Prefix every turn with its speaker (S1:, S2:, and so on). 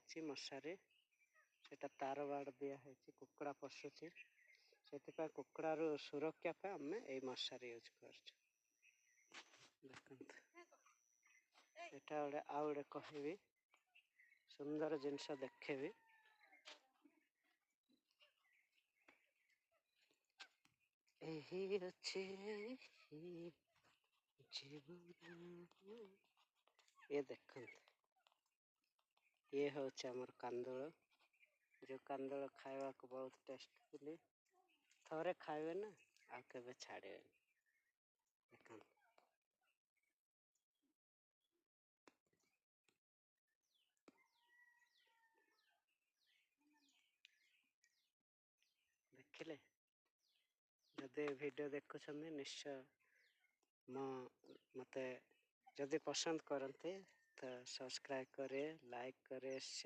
S1: ହେଇଛି ମଶାରୀ, ସେଟା ତାର ବାଡ଼ ଦିଆ ହେଇଛି। କୁକୁଡ଼ା ପଶୁଛି, ସେଥିପାଇଁ କୁକୁଡ଼ାରୁ ସୁରକ୍ଷା ପାଇଁ ଆମେ ଏଇ ମଶାରୀ ୟୁଜ୍ କରୁଛୁ। ଦେଖନ୍ତୁ, ଏଟା ଗୋଟେ ଆଉ ଗୋଟେ କହିବି, ସୁନ୍ଦର ଜିନିଷ ଦେଖେଇବି। ଏହି ଅଛି ଜୀବନ। ये देखते, ये हूँ आमर कांदुल, जो कांदुल खावा को बहुत टेस्टफुली, थोड़े खाइबे ना आ केबे छाड़े। देखिले, जदि वीडियो देखुछन्ते निश्चय मते जदि पसंद करते तो सब्सक्राइब करे, लाइक करे,